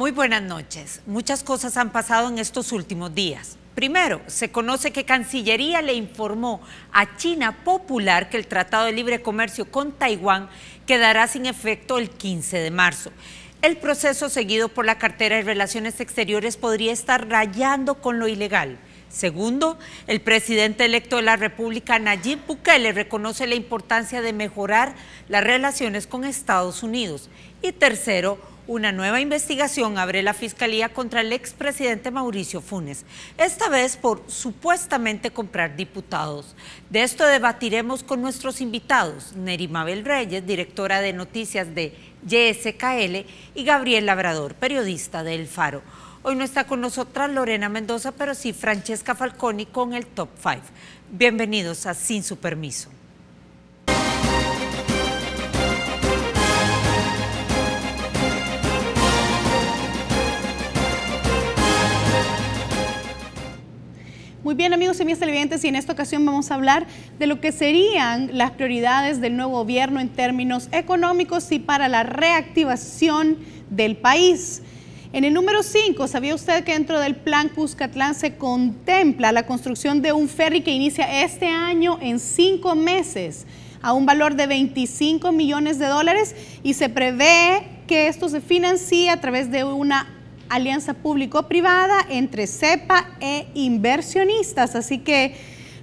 Muy buenas noches. Muchas cosas han pasado en estos últimos días. Primero, se conoce que Cancillería le informó a China Popular que el Tratado de Libre Comercio con Taiwán quedará sin efecto el 15 de marzo. El proceso seguido por la cartera de Relaciones Exteriores podría estar rayando con lo ilegal. Segundo, el presidente electo de la República, Nayib Bukele, reconoce la importancia de mejorar las relaciones con Estados Unidos. Y tercero, una nueva investigación abre la Fiscalía contra el expresidente Mauricio Funes, esta vez por supuestamente comprar diputados. De esto debatiremos con nuestros invitados, Neri Mabel Reyes, directora de noticias de YSKL, y Gabriel Labrador, periodista de El Faro. Hoy no está con nosotras Lorena Mendoza, pero sí Francesca Falconi con el Top 5. Bienvenidos a Sin Su Permiso. Muy bien, amigos y amigas televidentes, y en esta ocasión vamos a hablar de lo que serían las prioridades del nuevo gobierno en términos económicos y para la reactivación del país. En el número 5, ¿sabía usted que dentro del Plan Cuscatlán se contempla la construcción de un ferry que inicia este año en 5 meses a un valor de $25 millones y se prevé que esto se financie a través de una alianza público-privada entre CEPA e inversionistas? Así que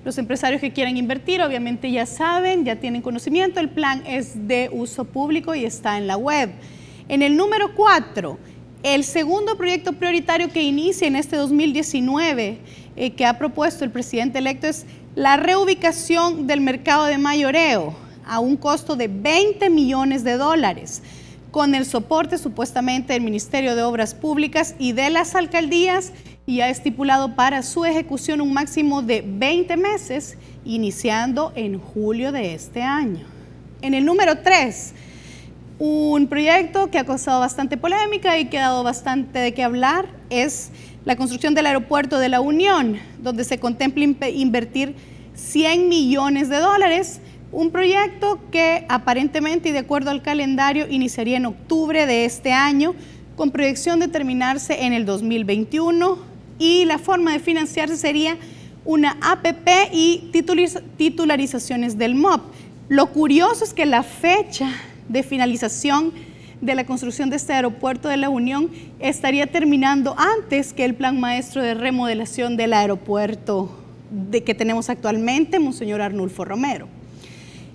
los empresarios que quieran invertir obviamente ya saben, ya tienen conocimiento, el plan es de uso público y está en la web. En el número 4, el segundo proyecto prioritario que inicia en este 2019 que ha propuesto el presidente electo es la reubicación del mercado de mayoreo a un costo de $20 millones, con el soporte supuestamente del Ministerio de Obras Públicas y de las alcaldías, y ha estipulado para su ejecución un máximo de 20 meses, iniciando en julio de este año. En el número 3, un proyecto que ha causado bastante polémica y que ha dado bastante de qué hablar es la construcción del aeropuerto de La Unión, donde se contempla invertir $100 millones, un proyecto que aparentemente y de acuerdo al calendario iniciaría en octubre de este año, con proyección de terminarse en el 2021, y la forma de financiarse sería una APP y titularizaciones del MOP. Lo curioso es que la fecha de finalización de la construcción de este aeropuerto de La Unión estaría terminando antes que el plan maestro de remodelación del aeropuerto que tenemos actualmente, Monseñor Arnulfo Romero.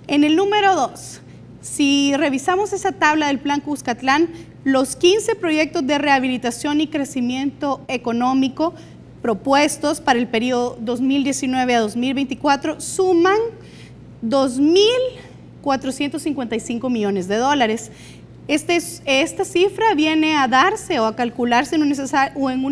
En el número 2, si revisamos esa tabla del Plan Cuscatlán, los 15 proyectos de rehabilitación y crecimiento económico propuestos para el periodo 2019 a 2024 suman $2.455 millones. Esta cifra viene a darse o a calcularse en un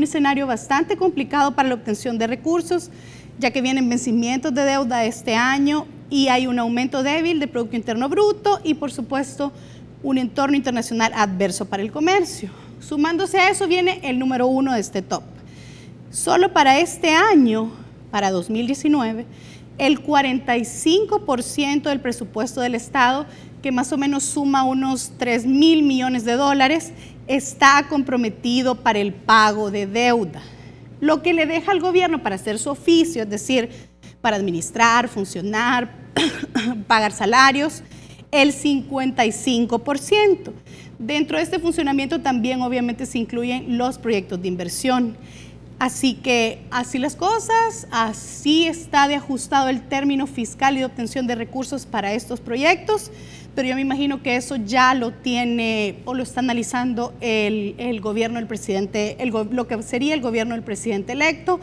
escenario bastante complicado para la obtención de recursos, ya que vienen vencimientos de deuda este año y hay un aumento débil del Producto Interno Bruto y, por supuesto, un entorno internacional adverso para el comercio. Sumándose a eso viene el número 1 de este top. Solo para este año, para 2019, el 45% del presupuesto del Estado, que más o menos suma unos $3.000 millones, está comprometido para el pago de deuda, lo que le deja al gobierno para hacer su oficio, es decir, para administrar, funcionar, pagar salarios, el 55%. Dentro de este funcionamiento también obviamente se incluyen los proyectos de inversión. Así que así las cosas, así está de ajustado el término fiscal y de obtención de recursos para estos proyectos, pero yo me imagino que eso ya lo tiene o lo está analizando el gobierno del presidente, lo que sería el gobierno del presidente electo.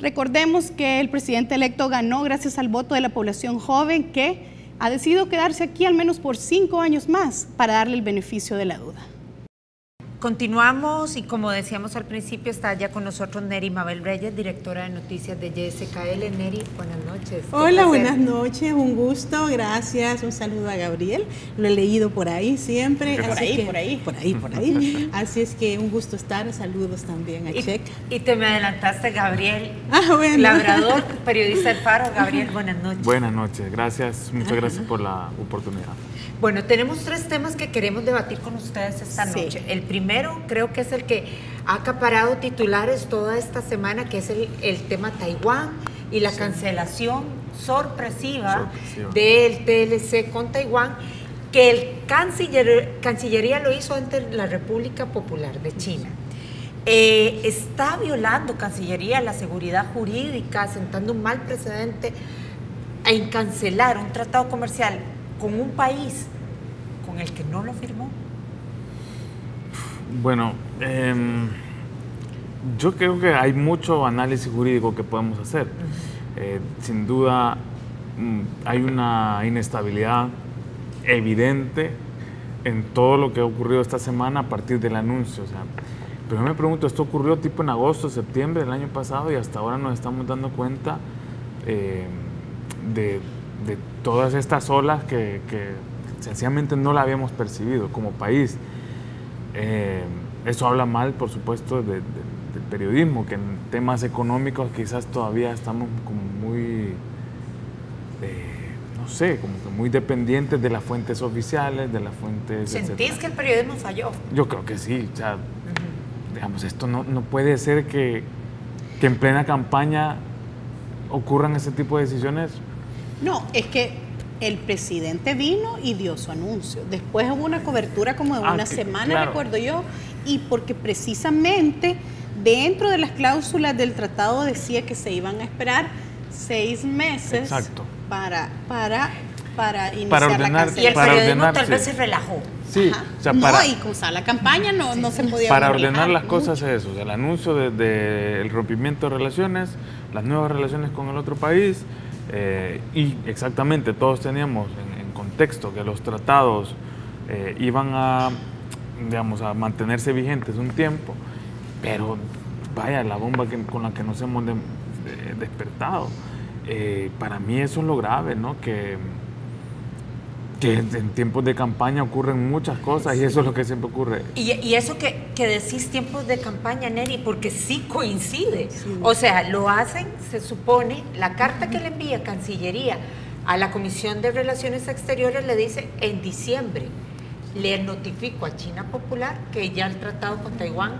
Recordemos que el presidente electo ganó gracias al voto de la población joven, que ha decidido quedarse aquí al menos por 5 años más para darle el beneficio de la duda. Continuamos y como decíamos al principio está ya con nosotros Neri Mabel Reyes, directora de noticias de YSKL. Neri, buenas noches. Hola, buenas noches, un gusto, gracias, un saludo a Gabriel, lo he leído por ahí siempre. Por ahí. Así es que un gusto estar, saludos también a Checa. Y te me adelantaste, Gabriel. Bueno. Labrador, periodista del Faro. Gabriel, buenas noches. Buenas noches, gracias, muchas gracias por la oportunidad. Bueno, tenemos 3 temas que queremos debatir con ustedes esta noche. El primero primero creo que es el que ha acaparado titulares toda esta semana, que es el tema Taiwán y la cancelación sorpresiva del TLC con Taiwán, que el Cancillería lo hizo ante la República Popular de China. Está violando Cancillería la seguridad jurídica, sentando un mal precedente en cancelar un tratado comercial con un país con el que no lo firmó. Bueno, yo creo que hay mucho análisis jurídico que podemos hacer. Sin duda hay una inestabilidad evidente en todo lo que ha ocurrido esta semana a partir del anuncio. O sea, pero yo me pregunto, esto ocurrió tipo en agosto, septiembre del año pasado y hasta ahora nos estamos dando cuenta de todas estas olas que sencillamente no la habíamos percibido como país. Eso habla mal, por supuesto, del periodismo, que en temas económicos quizás todavía estamos como muy, no sé, como que muy dependientes de las fuentes oficiales, de las fuentes... ¿Sentís etcétera. que el periodismo falló? Yo creo que sí, o sea, digamos, esto no puede ser que en plena campaña ocurran ese tipo de decisiones. No, es que el presidente vino y dio su anuncio. Después hubo una cobertura como de una semana, claro, recuerdo yo, y porque precisamente dentro de las cláusulas del tratado decía que se iban a esperar 6 meses. Exacto. para iniciar ordenar, la cancelación. Y el periodismo tal vez se relajó. Sí, o sea, y la campaña no se podía para ordenar las cosas es eso, o sea, el anuncio del rompimiento de relaciones, las nuevas relaciones con el otro país, y exactamente todos teníamos en contexto que los tratados iban a, digamos, a mantenerse vigentes un tiempo, pero vaya, la bomba con la que nos hemos despertado. Para mí eso es lo grave, ¿no? Que en tiempos de campaña ocurren muchas cosas, y eso es lo que siempre ocurre. Y eso que decís tiempos de campaña, Neri, porque sí coincide. O sea, lo hacen, se supone, la carta que le envía Cancillería a la Comisión de Relaciones Exteriores le dice: en diciembre le notifico a China Popular que ya el tratado con Taiwán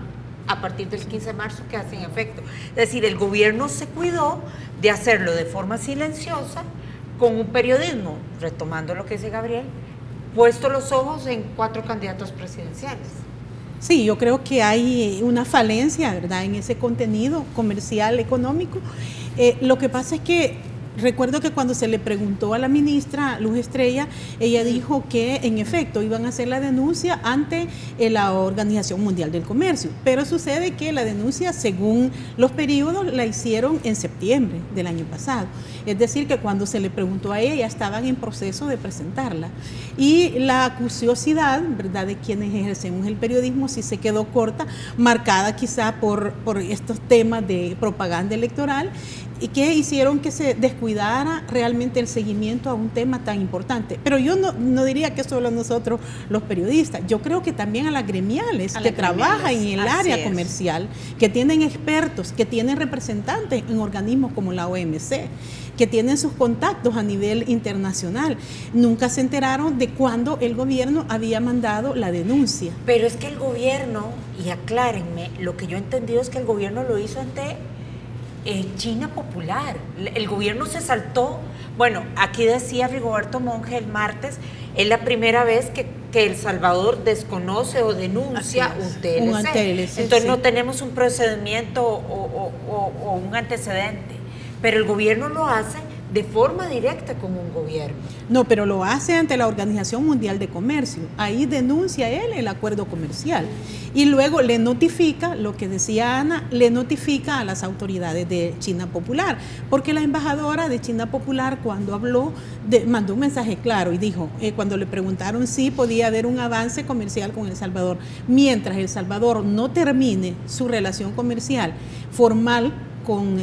a partir del 15 de marzo que hace en efecto. Es decir, el gobierno se cuidó de hacerlo de forma silenciosa, con un periodismo, retomando lo que dice Gabriel, puesto los ojos en 4 candidatos presidenciales. Sí, yo creo que hay una falencia, ¿verdad?, en ese contenido comercial, económico. Lo que pasa es que recuerdo que cuando se le preguntó a la ministra Luz Estrella, ella dijo que en efecto iban a hacer la denuncia ante la Organización Mundial del Comercio, pero sucede que la denuncia, según los periodos, la hicieron en septiembre del año pasado. Es decir, que cuando se le preguntó a ella, estaban en proceso de presentarla. Y la acuciosidad, ¿verdad?, de quienes ejercemos el periodismo sí se quedó corta, marcada quizá por estos temas de propaganda electoral, y que hicieron que se descuidara realmente el seguimiento a un tema tan importante. Pero yo no diría que solo a nosotros los periodistas, yo creo que también a las gremiales que trabajan en el área comercial, que tienen expertos, que tienen representantes en organismos como la OMC, que tienen sus contactos a nivel internacional. Nunca se enteraron de cuándo el gobierno había mandado la denuncia. Pero es que el gobierno, y aclárenme, lo que yo he entendido es que el gobierno lo hizo ante China Popular. El gobierno se saltó. Bueno, aquí decía Rigoberto Monge el martes, es la primera vez que El Salvador desconoce o denuncia un TLC. Entonces no tenemos un procedimiento o un antecedente, pero el gobierno lo hace de forma directa con un gobierno. No, pero lo hace ante la Organización Mundial de Comercio. Ahí denuncia él el acuerdo comercial. Y luego le notifica, lo que decía Ana, le notifica a las autoridades de China Popular. Porque la embajadora de China Popular, cuando habló, mandó un mensaje claro y dijo, cuando le preguntaron si podía haber un avance comercial con El Salvador, mientras El Salvador no termine su relación comercial formal con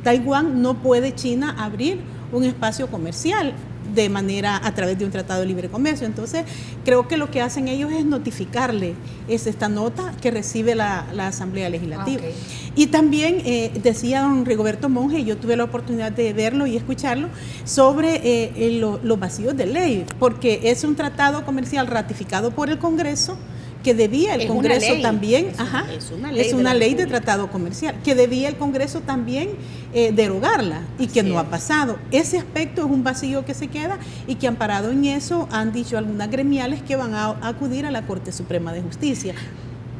Taiwán, no puede China abrir un espacio comercial de manera a través de un tratado de libre comercio. Entonces, creo que lo que hacen ellos es notificarle esta nota que recibe la Asamblea Legislativa. Okay. Y también decía don Rigoberto Monge, yo tuve la oportunidad de verlo y escucharlo, sobre los vacíos de ley, porque es un tratado comercial ratificado por el Congreso, que debía el Congreso también, es una ley de tratado comercial, que debía el Congreso también derogarla y que no ha pasado. Ese aspecto es un vacío que se queda y que amparado en eso han dicho algunas gremiales que van a acudir a la Corte Suprema de Justicia.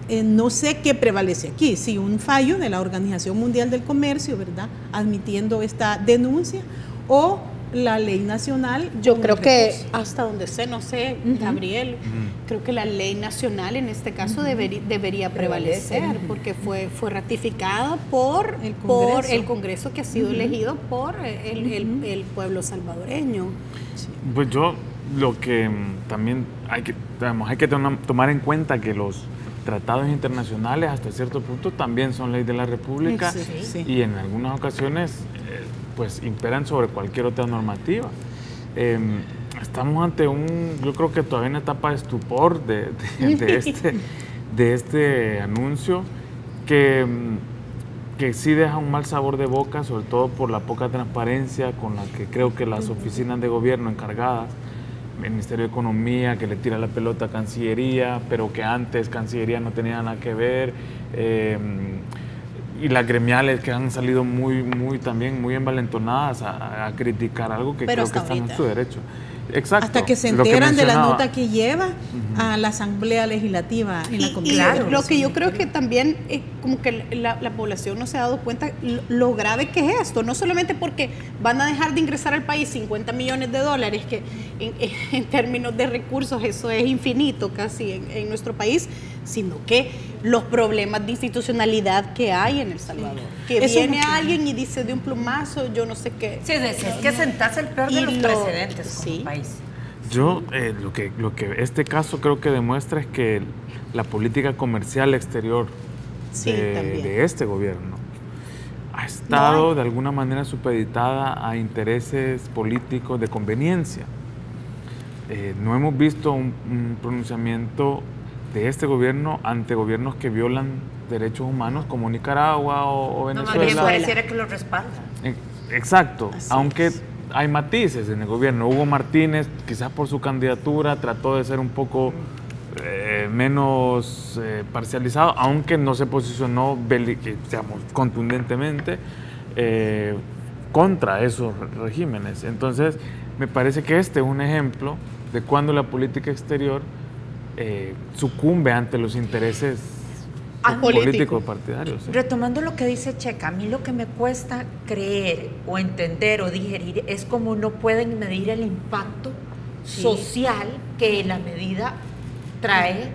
No sé qué prevalece aquí, si un fallo de la Organización Mundial del Comercio, ¿verdad?, admitiendo esta denuncia, o la ley nacional. Yo creo que hasta donde sé, no sé, Gabriel, creo que la ley nacional en este caso debería prevalecer, porque fue ratificada por el Congreso que ha sido elegido por el pueblo salvadoreño. Pues yo lo que también hay que tomar en cuenta que los tratados internacionales hasta cierto punto también son ley de la República y en algunas ocasiones pues imperan sobre cualquier otra normativa. Estamos ante yo creo que todavía una etapa de estupor de este anuncio que sí deja un mal sabor de boca, sobre todo por la poca transparencia con la que creo que las oficinas de gobierno encargadas, el Ministerio de Economía, que le tira la pelota a Cancillería, pero que antes Cancillería no tenía nada que ver, y las gremiales que han salido también muy envalentonadas a criticar algo que creo que están en su derecho. Exacto. Hasta que se enteran de la nota que lleva a la Asamblea Legislativa en la Comisión. Lo que yo creo que también como que la población no se ha dado cuenta lo grave que es esto, no solamente porque van a dejar de ingresar al país 50 millones de dólares, que en términos de recursos eso es infinito casi en nuestro país, sino que los problemas de institucionalidad que hay en El Salvador. Que eso viene alguien y dice de un plumazo, yo no sé qué. Sí, es que sentarse el peor de los precedentes como país. Yo, lo que este caso creo que demuestra es que la política comercial exterior de este gobierno ha estado de alguna manera supeditada a intereses políticos de conveniencia. No hemos visto un pronunciamiento de este gobierno ante gobiernos que violan derechos humanos como Nicaragua o Venezuela. No, más bien pareciera que lo respaldan. Exacto, aunque hay matices en el gobierno. Hugo Martínez, quizás por su candidatura, trató de ser un poco menos parcializado, aunque no se posicionó contundentemente contra esos regímenes. Entonces, me parece que este es un ejemplo de cuando la política exterior sucumbe ante los intereses políticos partidarios. ¿sí? Retomando lo que dice Checa, a mí lo que me cuesta creer o entender o digerir es cómo no pueden medir el impacto social que la medida trae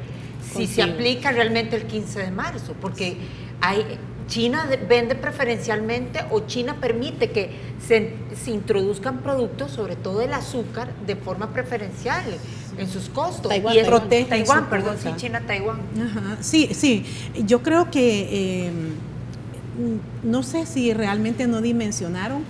si se aplica realmente el 15 de marzo, porque China vende preferencialmente o China permite que se introduzcan productos, sobre todo el azúcar, de forma preferencial en sus costos. Taiwán, perdón, sí, China, Taiwán. Sí, yo creo que no sé si realmente no dimensionaron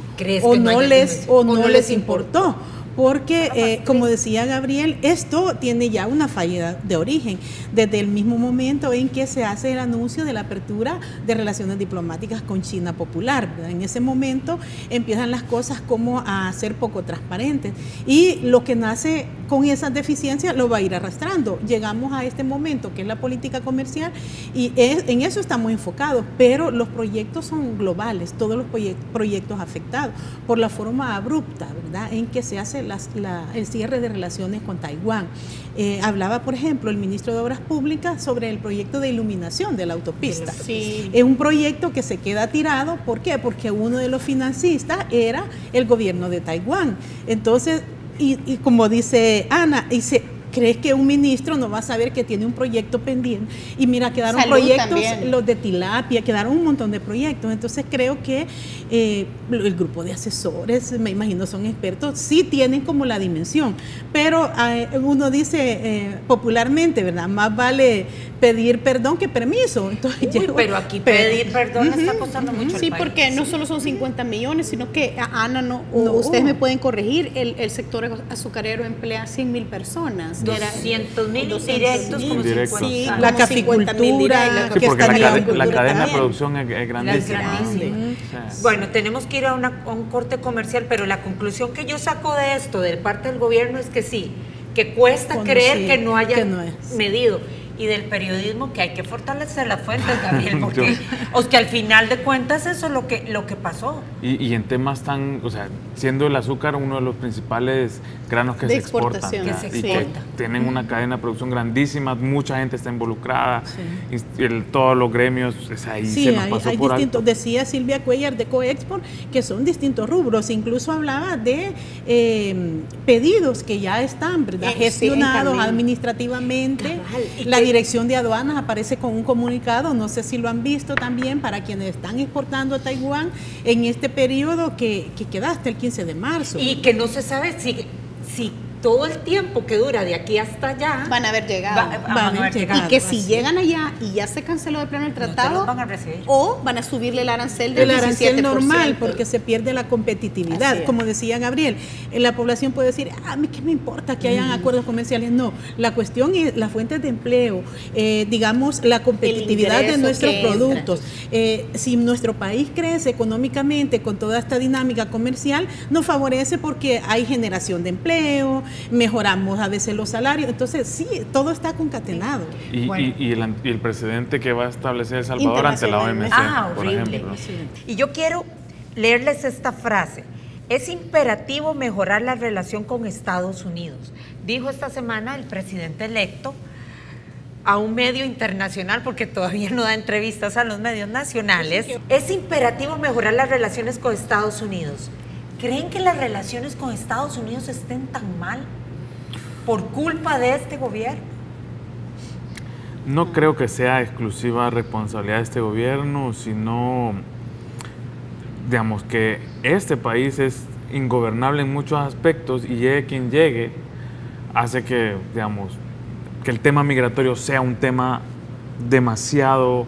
o no les importó. Porque, como decía Gabriel, esto tiene ya una falla de origen, desde el mismo momento en que se hace el anuncio de la apertura de relaciones diplomáticas con China Popular, ¿verdad? En ese momento empiezan las cosas como a ser poco transparentes y lo que nace con esas deficiencias lo va a ir arrastrando. Llegamos a este momento que es la política comercial y en eso estamos enfocados, pero los proyectos son globales, todos los proyectos afectados por la forma abrupta, ¿verdad?, en que se hace el cierre de relaciones con Taiwán. Hablaba, por ejemplo, el ministro de Obras Públicas sobre el proyecto de iluminación de la autopista. Sí. Es un proyecto que se queda tirado. ¿Por qué? Porque uno de los financistas era el gobierno de Taiwán. Entonces, y como dice Ana, ¿crees que un ministro no va a saber que tiene un proyecto pendiente? Y mira, quedaron proyectos, también. Los de tilapia, quedaron un montón de proyectos. Entonces creo que el grupo de asesores, me imagino son expertos, sí tienen como la dimensión. Pero uno dice popularmente, ¿verdad? Más vale pedir perdón que permiso. Entonces, pero aquí pedir perdón está costando mucho al país. Porque no solo son 50 millones, sino que, Ana, ustedes me pueden corregir, el sector azucarero emplea 100,000 personas. 200,000 directos, como 50. Sí, la caficultura, sí, porque la cadena de producción es grandísima. Bueno, tenemos que ir a un corte comercial, pero la conclusión que yo saco de esto, de parte del gobierno, es que sí, que cuesta creer que no haya medido. y del periodismo, que hay que fortalecer las fuentes, Gabriel, porque o sea, que al final de cuentas eso es lo que pasó. Y en temas tan, o sea, siendo el azúcar uno de los principales granos que se exportan, que se y que exporta. tienen una cadena de producción grandísima, mucha gente está involucrada, todos los gremios, o sea, ahí sí, se nos pasó hay por distintos, alto. decía Silvia Cuellar de Coexport, que son distintos rubros, incluso hablaba de pedidos que ya están, ¿verdad?, gestionados administrativamente. La Dirección de Aduanas aparece con un comunicado, no sé si lo han visto también, para quienes están exportando a Taiwán en este periodo que queda hasta el 15 de marzo. Y que no se sabe si todo el tiempo que dura de aquí hasta allá van a haber llegado. van a haber llegado. Y que si llegan allá y ya se canceló de plano el tratado, no te los van a recibir. O van a subirle el arancel del 17%. El arancel normal, porque se pierde la competitividad. Como decía Gabriel, la población puede decir, a mí qué me importa que hayan acuerdos comerciales. No, la cuestión es las fuentes de empleo, digamos, la competitividad de nuestros productos. Si nuestro país crece económicamente con toda esta dinámica comercial, nos favorece porque hay generación de empleo, mejoramos a veces los salarios, entonces sí, todo está concatenado. Y el precedente que va a establecer El Salvador ante la OMC, por ejemplo. Y yo quiero leerles esta frase. Es imperativo mejorar la relación con Estados Unidos, dijo esta semana el presidente electo a un medio internacional, porque todavía no da entrevistas a los medios nacionales. Es imperativo mejorar las relaciones con Estados Unidos. ¿Creen que las relaciones con Estados Unidos estén tan mal por culpa de este gobierno? No creo que sea exclusiva responsabilidad de este gobierno, sino, digamos, que este país es ingobernable en muchos aspectos y llegue quien llegue, hace que, digamos, que el tema migratorio sea un tema demasiado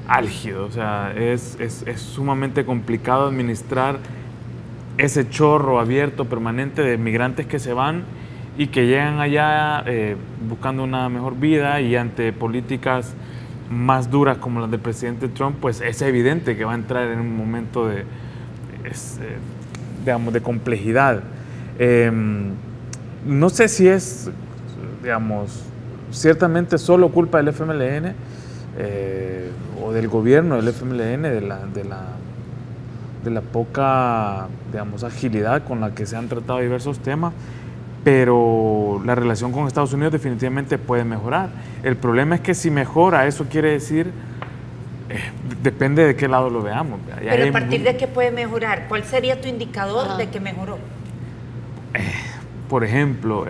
álgido. O sea, es sumamente complicado administrar ese chorro abierto permanente de migrantes que se van y que llegan allá buscando una mejor vida, y ante políticas más duras como las del presidente Trump, pues es evidente que va a entrar en un momento digamos, de complejidad. No sé si es, digamos, ciertamente solo culpa del FMLN o del gobierno del FMLN, de la poca, digamos, agilidad con la que se han tratado diversos temas, pero la relación con Estados Unidos definitivamente puede mejorar. El problema es que si mejora, eso quiere decir, depende de qué lado lo veamos. Pero a partir de qué puede mejorar, ¿cuál sería tu indicador de que mejoró? Por ejemplo,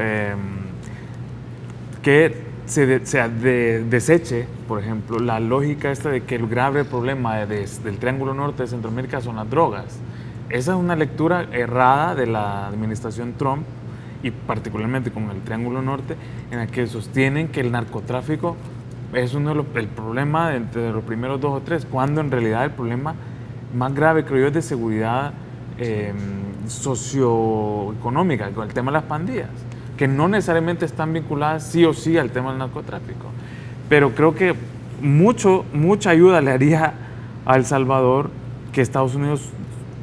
que se deseche, por ejemplo, la lógica esta de que el grave problema del Triángulo Norte de Centroamérica son las drogas. Esa es una lectura errada de la administración Trump, y particularmente con el Triángulo Norte, en la que sostienen que el narcotráfico es el problema entre los primeros 2 o 3, cuando en realidad el problema más grave, creo yo, es de seguridad socioeconómica, con el tema de las pandillas, que no necesariamente están vinculadas sí o sí al tema del narcotráfico. Pero creo que mucha ayuda le haría a El Salvador que Estados Unidos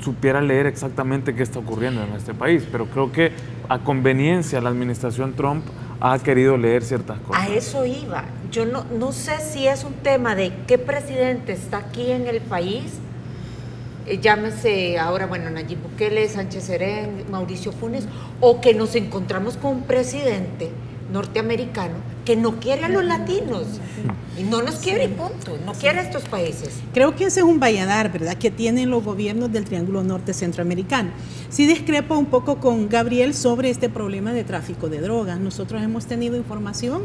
supiera leer exactamente qué está ocurriendo en este país. Pero creo que a conveniencia la administración Trump ha querido leer ciertas cosas. A eso iba. Yo no sé si es un tema de qué presidente está aquí en el país, llámese ahora, bueno, Nayib Bukele, Sánchez Serén, Mauricio Funes, o que nos encontramos con un presidente norteamericano que no quiere a los latinos, y no nos quiere y punto, no quiere a estos países. Creo que ese es un valladar, ¿verdad?, que tienen los gobiernos del Triángulo Norte Centroamericano. Sí discrepo un poco con Gabriel sobre este problema de tráfico de drogas. Nosotros hemos tenido información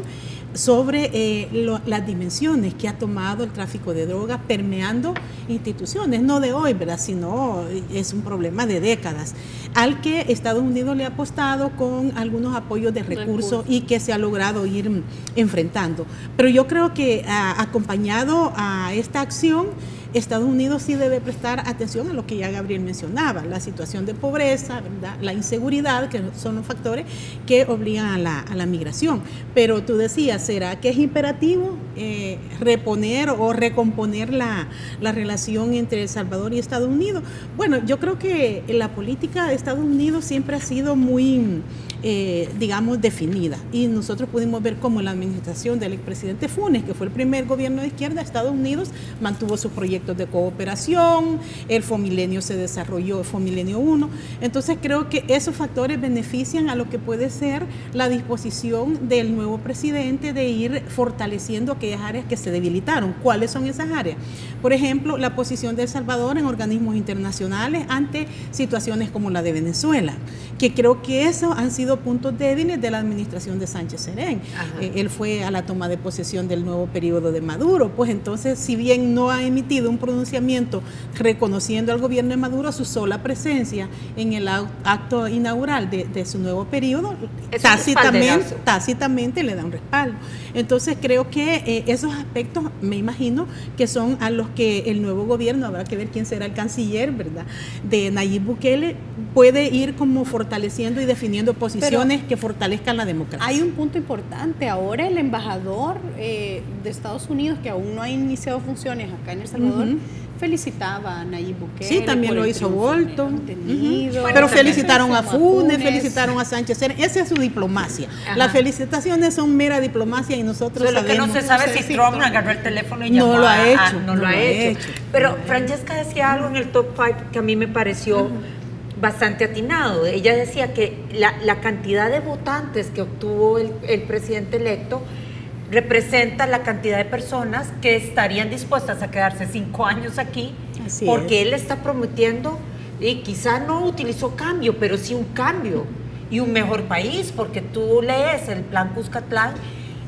sobre las dimensiones que ha tomado el tráfico de drogas permeando instituciones, no de hoy, ¿verdad?, sino es un problema de décadas, al que Estados Unidos le ha apostado con algunos apoyos de recursos y que se ha logrado ir enfrentando. Pero yo creo que acompañado a esta acción Estados Unidos sí debe prestar atención a lo que ya Gabriel mencionaba, la situación de pobreza, ¿verdad?, la inseguridad, que son los factores que obligan a la migración. Pero tú decías, ¿será que es imperativo reponer o recomponer la relación entre El Salvador y Estados Unidos? Bueno, yo creo que la política de Estados Unidos siempre ha sido muy, digamos, definida, y nosotros pudimos ver cómo la administración del expresidente Funes, que fue el primer gobierno de izquierda, Estados Unidos mantuvo sus proyectos de cooperación, el Fomilenio se desarrolló, el Fomilenio 1, entonces creo que esos factores benefician a lo que puede ser la disposición del nuevo presidente de ir fortaleciendo aquellas áreas que se debilitaron. ¿Cuáles son esas áreas? Por ejemplo, la posición de El Salvador en organismos internacionales ante situaciones como la de Venezuela, que creo que esos han sido puntos débiles de la administración de Sánchez Serén. Él fue a la toma de posesión del nuevo periodo de Maduro, pues entonces, si bien no ha emitido un pronunciamiento reconociendo al gobierno de Maduro, su sola presencia en el acto inaugural de su nuevo periodo, tácitamente le da un respaldo. Entonces creo que esos aspectos, me imagino, que son a los que el nuevo gobierno, habrá que ver quién será el canciller, ¿verdad?, de Nayib Bukele, puede ir como fortaleciendo y definiendo posiciones que fortalezcan la democracia. Hay un punto importante. Ahora el embajador de Estados Unidos, que aún no ha iniciado funciones acá en El Salvador, felicitaba a Nayib Bukele. Sí, también lo hizo Bolton. Pero felicitaron a Funes, felicitaron a Sánchez Serén. Esa es su diplomacia. Las felicitaciones son mera diplomacia y nosotros sabemos. Lo que no se sabe si Trump agarró el teléfono y llamó no lo ha hecho. No lo ha hecho. Pero Francesca decía algo en el top 5 que a mí me pareció bastante atinado. Ella decía que la cantidad de votantes que obtuvo el presidente electo representa la cantidad de personas que estarían dispuestas a quedarse 5 años aquí. Así porque él está prometiendo, y quizá no utilizó cambio, pero sí un cambio y un mejor país, porque tú lees el plan Cuscatlán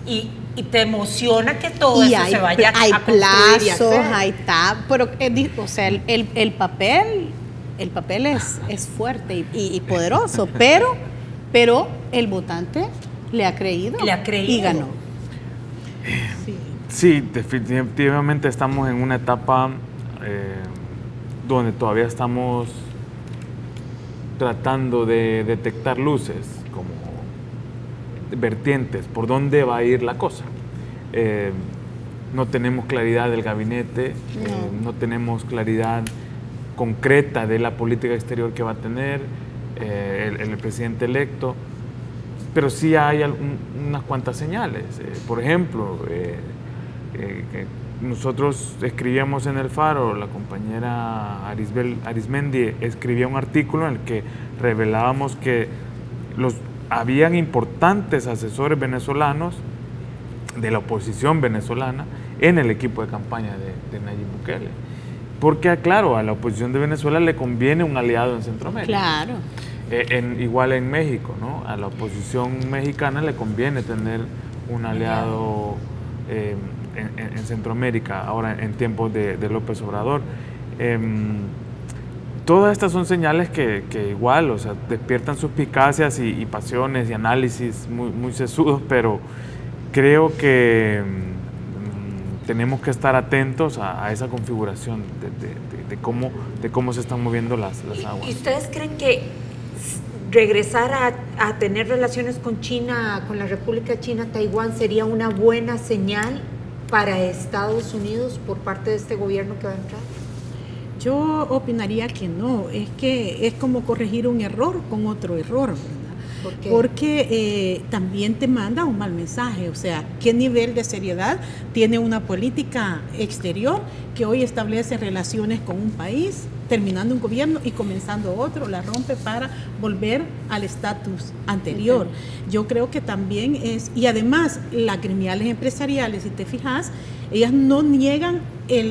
y te emociona que todo eso se vaya a construir. Hay plazos, hay pero o sea, el papel es fuerte y poderoso, pero el votante le ha creído y ganó. Sí, definitivamente estamos en una etapa donde todavía estamos tratando de detectar luces, como vertientes, por dónde va a ir la cosa. No tenemos claridad del gabinete, no tenemos claridad concreta de la política exterior que va a tener el presidente electo, pero sí hay unas cuantas señales. Por ejemplo, nosotros escribíamos en El Faro, la compañera Arismendi escribía un artículo en el que revelábamos que habían importantes asesores venezolanos de la oposición venezolana en el equipo de campaña de Nayib Bukele. Porque, claro, a la oposición de Venezuela le conviene un aliado en Centroamérica. Claro. Igual en México, ¿no? A la oposición mexicana le conviene tener un aliado en Centroamérica, ahora en tiempos de López Obrador. Todas estas son señales que igual, o sea, despiertan suspicacias y pasiones y análisis muy sesudos, pero creo que tenemos que estar atentos a esa configuración de cómo se están moviendo las aguas. ¿Y ustedes creen que regresar a tener relaciones con China, con la República China, Taiwán, sería una buena señal para Estados Unidos por parte de este gobierno que va a entrar? Yo opinaría que no, es que es como corregir un error con otro error, ¿verdad? ¿Por qué? Porque también te manda un mal mensaje, o sea, ¿qué nivel de seriedad tiene una política exterior que hoy establece relaciones con un país, terminando un gobierno y comenzando otro, la rompe para volver al estatus anterior? Yo creo que también y además las gremiales empresariales, si te fijas, ellas no niegan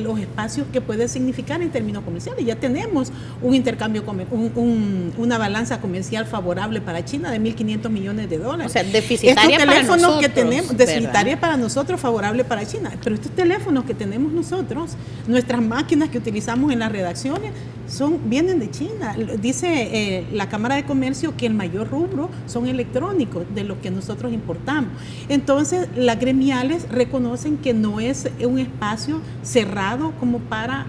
los espacios que puede significar en términos comerciales. Ya tenemos un intercambio, una balanza comercial favorable para China de 1.500 millones de dólares. O sea, deficitaria estos para nosotros, que tenemos, deficitaria para nosotros, favorable para China. Pero estos teléfonos que tenemos nosotros, nuestras máquinas que utilizamos en las redacciones, vienen de China. Dice la Cámara de Comercio que el mayor rubro son electrónicos de lo que nosotros importamos. Entonces, las gremiales reconocen que no es un espacio seguro cerrado como para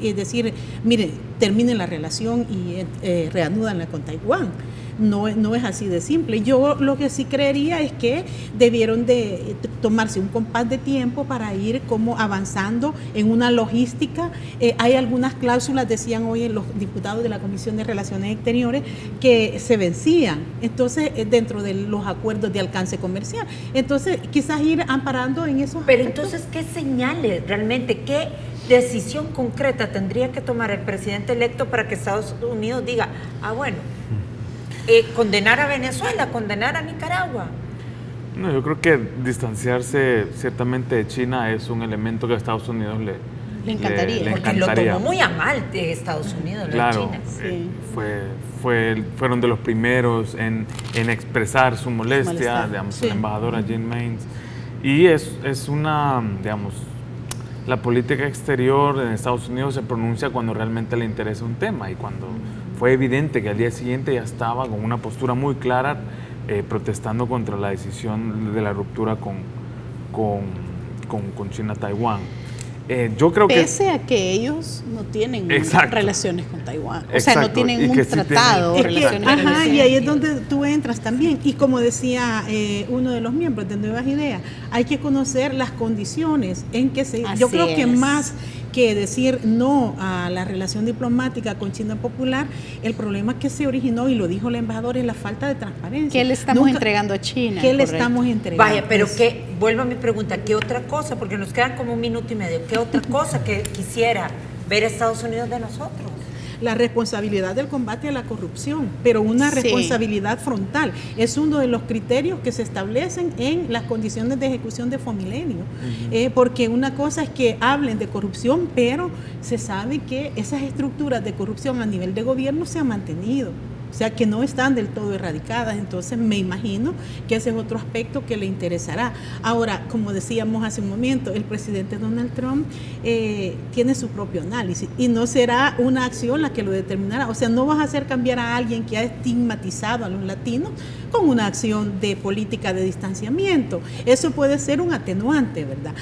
decir, mire, terminen la relación y reanúdanla con Taiwán. No es así de simple. Yo lo que sí creería es que debieron de tomarse un compás de tiempo para ir como avanzando en una logística. Hay algunas cláusulas, decían hoy los diputados de la Comisión de Relaciones Exteriores, que se vencían, entonces dentro de los acuerdos de alcance comercial. Entonces quizás ir amparando en esos Pero aspectos. entonces, ¿qué señales realmente, qué decisión concreta tendría que tomar el presidente electo para que Estados Unidos diga, bueno, condenar a Venezuela, condenar a Nicaragua? No, yo creo que distanciarse ciertamente de China es un elemento que a Estados Unidos le encantaría. Porque lo tomó muy a mal de Estados Unidos, claro, China. Sí. Fueron de los primeros en expresar su molestia, digamos, sí. la embajadora Jean Mains. Y es una, digamos, la política exterior en Estados Unidos se pronuncia cuando realmente le interesa un tema, y cuando fue evidente que al día siguiente ya estaba con una postura muy clara protestando contra la decisión de la ruptura con China-Taiwán. Yo creo Pese a que ellos no tienen relaciones con Taiwán, o sea, no tienen un sí tratado. Y ahí es donde tú entras también. Y como decía uno de los miembros de Nuevas Ideas, hay que conocer las condiciones en que se... Yo creo que más que decir no a la relación diplomática con China Popular, el problema que se originó, y lo dijo el embajador, es la falta de transparencia. ¿Qué le estamos entregando a China? ¿Qué le estamos entregando? Vaya, pero vuelvo a mi pregunta, ¿qué otra cosa? Porque nos quedan como 1 minuto y medio. ¿Qué otra cosa que quisiera ver Estados Unidos de nosotros? La responsabilidad del combate a la corrupción, pero una responsabilidad frontal. Es uno de los criterios que se establecen en las condiciones de ejecución de Fomilenio. Porque una cosa es que hablen de corrupción, pero se sabe que esas estructuras de corrupción a nivel de gobierno se han mantenido. O sea, que no están del todo erradicadas. Entonces me imagino que ese es otro aspecto que le interesará. Ahora, como decíamos hace un momento, el presidente Donald Trump tiene su propio análisis y no será una acción la que lo determinará. O sea, no vas a hacer cambiar a alguien que ha estigmatizado a los latinos con una acción de política de distanciamiento. Eso puede ser un atenuante, ¿verdad?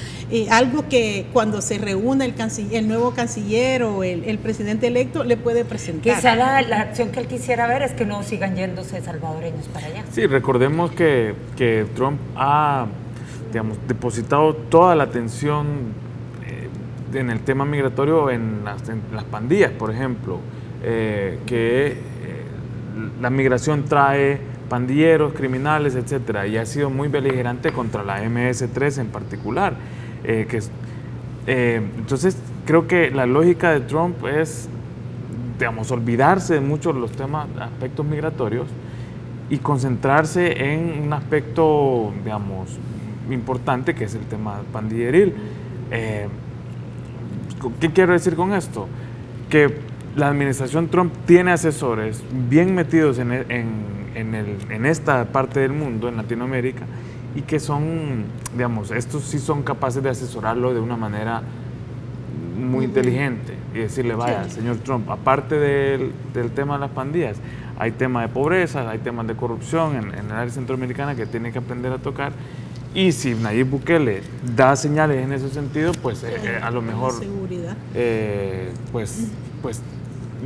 Algo que cuando se reúna el nuevo canciller o el presidente electo le puede presentar. Quizá la acción que él quisiera ver es que no sigan yéndose salvadoreños para allá. Sí, recordemos que Trump ha, digamos, depositado toda la atención en el tema migratorio en las pandillas, por ejemplo, que la migración trae pandilleros, criminales, etcétera, y ha sido muy beligerante contra la MS-3 en particular. Entonces, creo que la lógica de Trump es, digamos, olvidarse de muchos de los aspectos migratorios y concentrarse en un aspecto, digamos, importante, que es el tema pandilleril. ¿Qué quiero decir con esto? Que la administración Trump tiene asesores bien metidos en esta parte del mundo, en Latinoamérica, y que son, digamos, estos sí son capaces de asesorarlo de una manera muy inteligente y decirle, vaya, señor Trump, aparte del tema de las pandillas, hay temas de pobreza, hay temas de corrupción en el área centroamericana que tiene que aprender a tocar, y si Nayib Bukele da señales en ese sentido, pues a lo mejor pues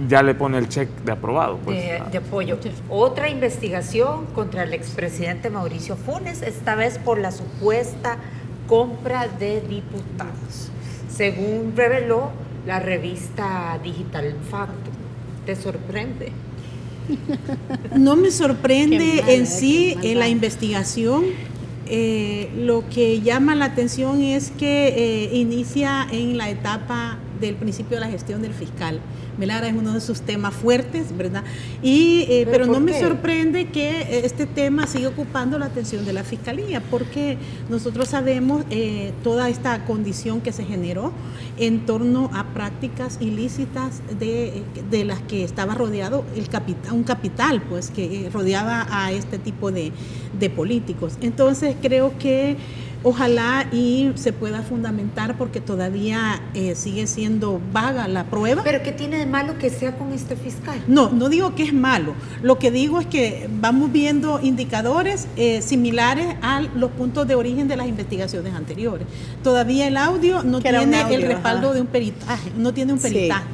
ya le pone el check de aprobado. Pues, de apoyo. Otra investigación contra el expresidente Mauricio Funes, esta vez por la supuesta compra de diputados, según reveló la revista digital Facto. ¿Te sorprende? No me sorprende en sí la investigación. Lo que llama la atención es que inicia en la etapa del principio de la gestión del fiscal. Melara es uno de sus temas fuertes, ¿verdad? Pero no me sorprende que este tema siga ocupando la atención de la Fiscalía, porque nosotros sabemos toda esta condición que se generó en torno a prácticas ilícitas de las que estaba rodeado un capital, pues, que rodeaba a este tipo de políticos. Entonces creo que Ojalá y se pueda fundamentar porque todavía sigue siendo vaga la prueba. ¿Pero qué tiene de malo que sea con este fiscal? No, no digo que es malo. Lo que digo es que vamos viendo indicadores similares a los puntos de origen de las investigaciones anteriores. Todavía el audio no tiene el respaldo de un peritaje, no tiene un peritaje. Sí.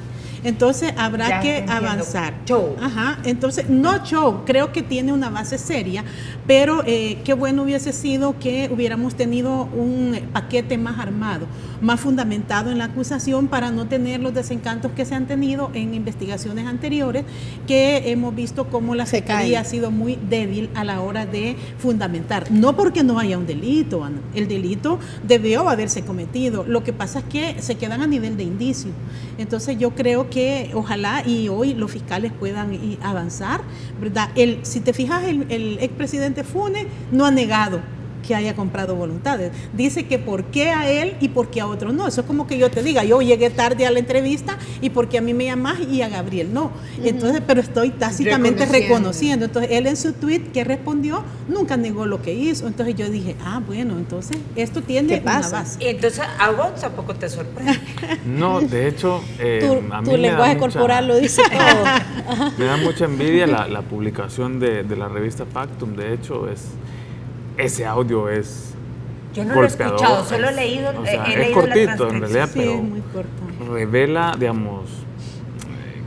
Entonces habrá que avanzar. Show. Ajá. Entonces, no show, creo que tiene una base seria, pero qué bueno hubiese sido que hubiéramos tenido un paquete más armado, más fundamentado en la acusación para no tener los desencantos que se han tenido en investigaciones anteriores, que hemos visto cómo la Fiscalía ha sido muy débil a la hora de fundamentar. No porque no haya un delito, Ana. El delito debió haberse cometido. Lo que pasa es que se quedan a nivel de indicio. Entonces yo creo que ojalá y hoy los fiscales puedan avanzar, ¿verdad? Si te fijas, el expresidente Funes no ha negado que haya comprado voluntades. Dice que por qué a él y por qué a otros no. Eso es como que yo te diga, yo llegué tarde a la entrevista y por qué a mí me llamas y a Gabriel no. Entonces, pero estoy tácitamente reconociendo. Entonces, él en su tweet que respondió, nunca negó lo que hizo. Entonces yo dije, bueno, entonces esto tiene una base. Y entonces a vos tampoco te sorprende. No, de hecho, a mí tu lenguaje corporal lo dice todo. Me da mucha envidia la publicación de la revista Factum. De hecho, ese audio es yo no golpeador, lo he escuchado, solo he leído, es cortito en realidad, sí, pero es muy corto. Revela, digamos,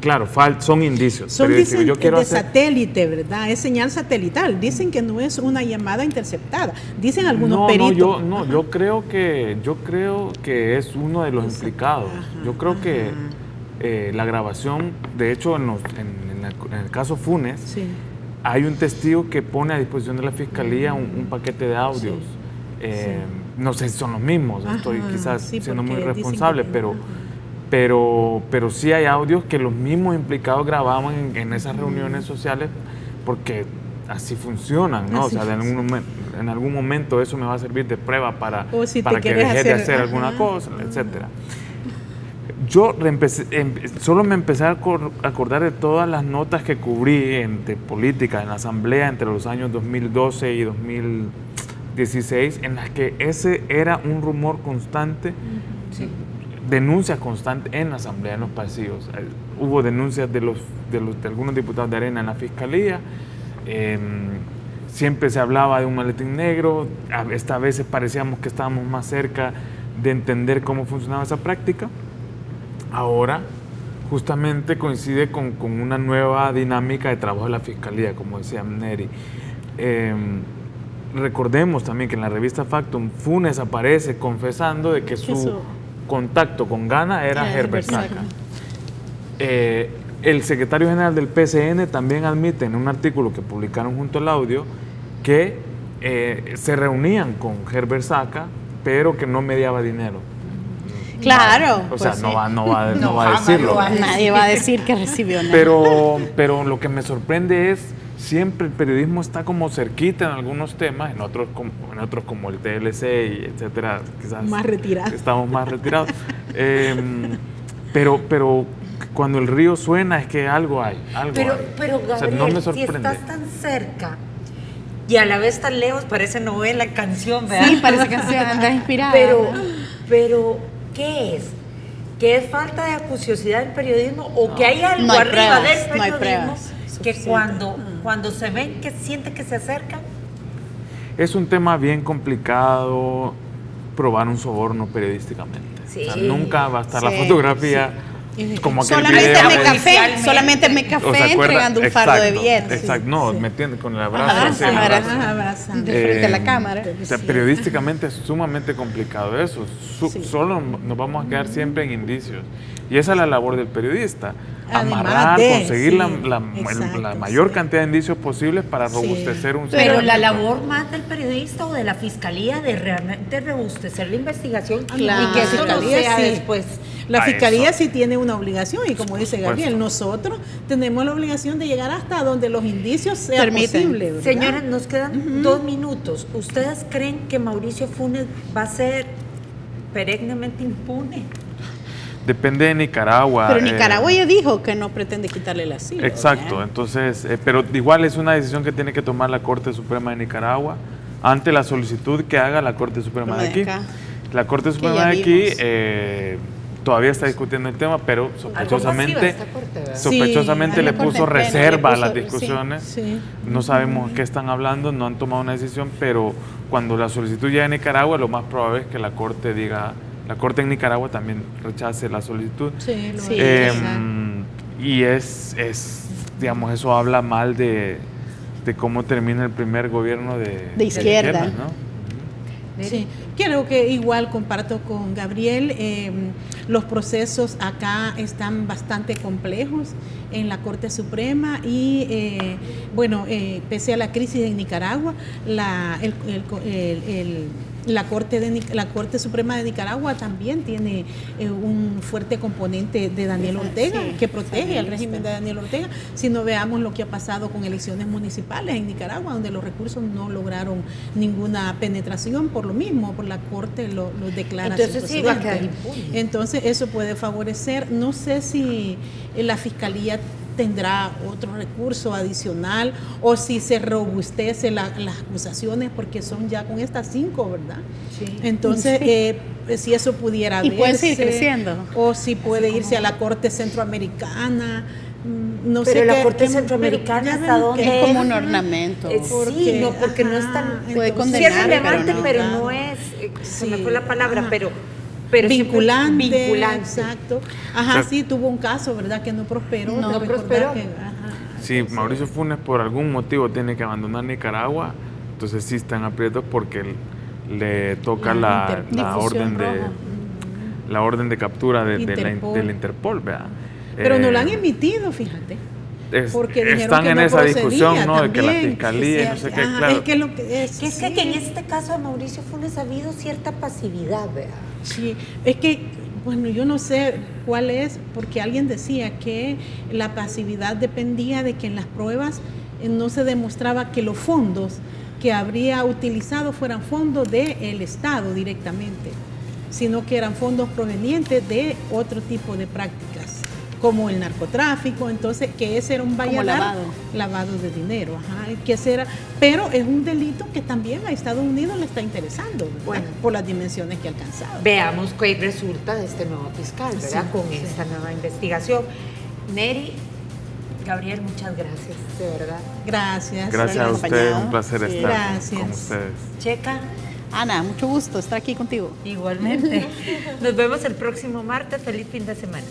claro, son indicios. Son pero dicen yo quiero satélite, ¿verdad? Es señal satelital. Dicen que no es una llamada interceptada. Dicen algunos peritos. Yo creo que es uno de los implicados. Yo creo que la grabación, de hecho, en el caso Funes, sí, hay un testigo que pone a disposición de la Fiscalía un paquete de audios. Sí. No sé si son los mismos, estoy quizás siendo muy responsable, pero sí hay audios que los mismos implicados grababan en esas reuniones sociales porque así funcionan, ¿no? Así, o sea, en algún momento eso me va a servir de prueba para que deje de hacer alguna cosa, etcétera. Yo solo me empecé a acordar de todas las notas que cubrí de política en la Asamblea entre los años 2012 y 2016, en las que ese era un rumor constante, sí, denuncias constantes en la Asamblea, en los pasillos. Hubo denuncias de algunos diputados de Arena en la Fiscalía, siempre se hablaba de un maletín negro, esta vez parecíamos que estábamos más cerca de entender cómo funcionaba esa práctica. Ahora justamente coincide con una nueva dinámica de trabajo de la Fiscalía, como decía Neri. Recordemos también que en la revista Factum, Funes aparece confesando de que su contacto con Gana era Herbert Saca. El secretario general del PCN también admite en un artículo que publicaron junto al audio que se reunían con Herbert Saca, pero que no mediaba dinero. Claro. O sea, no va a decirlo. Nadie va a decir que recibió nada. Pero lo que me sorprende es siempre el periodismo está como cerquita en algunos temas, en otros como el TLC y etcétera, quizás más retirados. Estamos más retirados. Pero cuando el río suena es que algo hay. Pero Gabriel, o sea, no me sorprende. Si estás tan cerca y a la vez tan lejos, parece novela, canción, ¿verdad? Sí, parece canción, anda inspirada. Pero ¿qué es? ¿Qué es falta de acuciosidad del periodismo o que hay algo arriba del periodismo que cuando se ven, que sienten que se acercan? Es un tema bien complicado probar un soborno periodísticamente. Sí. O sea, nunca va a estar la fotografía como aquel video. Solamente me café entregando un fardo de billetes. Exacto, no, me entiendes, con el abrazo. De frente a la cámara. O sea, periodísticamente es sumamente complicado eso. Solo nos vamos a quedar siempre en indicios. Y esa es la labor del periodista. Amarrar, conseguir la mayor cantidad de indicios posibles para robustecer un Pero la labor más del periodista o de la Fiscalía de realmente robustecer la investigación y que eso no sea después. La Fiscalía sí tiene una obligación y como dice Gabriel, nosotros tenemos la obligación de llegar hasta donde los indicios sean posibles. Señores, nos quedan 2 minutos. ¿Ustedes creen que Mauricio Funes va a ser perennemente impune? Depende de Nicaragua. Pero Nicaragua ya dijo que no pretende quitarle el asilo. Exacto, entonces, pero igual es una decisión que tiene que tomar la Corte Suprema de Nicaragua. ante la solicitud que haga la Corte Suprema de aquí. La Corte Suprema de aquí todavía está discutiendo el tema, pero sospechosamente le puso reserva a las discusiones. No sabemos qué están hablando, no han tomado una decisión, pero cuando la solicitud llegue a Nicaragua, lo más probable es que la Corte diga, la Corte en Nicaragua también rechace la solicitud. Y digamos, eso habla mal de cómo termina el primer gobierno de izquierda, ¿no? Sí, creo que igual comparto con Gabriel, los procesos acá están bastante complejos en la Corte Suprema y pese a la crisis en Nicaragua, la Corte Suprema de Nicaragua también tiene un fuerte componente de Daniel Ortega, que protege al régimen de Daniel Ortega. Si no veamos lo que ha pasado con elecciones municipales en Nicaragua, donde los recursos no lograron ninguna penetración por lo mismo, por la Corte lo declara. Entonces eso puede favorecer. No sé si la Fiscalía tendrá otro recurso adicional o si se robustece las acusaciones, porque son ya con estas 5, ¿verdad? Sí. Entonces, si eso pudiera verse, puede seguir creciendo, o si puede irse a la Corte Centroamericana. No pero sé la Corte Centroamericana hasta dónde es como un ornamento. Porque no es tan puede condenar, sí es relevante, pero no es, se me fue la palabra, pero vinculante, exacto. Sí, tuvo un caso, ¿verdad?, que no prosperó. No prosperó. Si Mauricio Funes por algún motivo tiene que abandonar Nicaragua, entonces sí están aprietos porque le toca la orden de captura de la Interpol, ¿verdad? Pero no la han emitido, fíjate. Porque están que en no esa procedía, discusión, ¿no? También, de que la Fiscalía y no sé qué, claro. Es que en este caso de Mauricio Funes ha habido cierta pasividad, ¿verdad? Sí, es que, bueno, yo no sé cuál es, porque alguien decía que la pasividad dependía de que en las pruebas no se demostraba que los fondos que habría utilizado fueran fondos del Estado directamente, sino que eran fondos provenientes de otro tipo de prácticas, como el narcotráfico. Entonces que ese era un lavado de dinero, pero es un delito que también a Estados Unidos le está interesando, por las dimensiones que ha alcanzado. Veamos qué resulta de este nuevo fiscal, ¿verdad? Con esta nueva investigación. Neri, Gabriel, muchas gracias, de verdad. Gracias a usted, un placer estar con ustedes. Checa. Ana, mucho gusto estar aquí contigo. Igualmente. Nos vemos el próximo martes. Feliz fin de semana.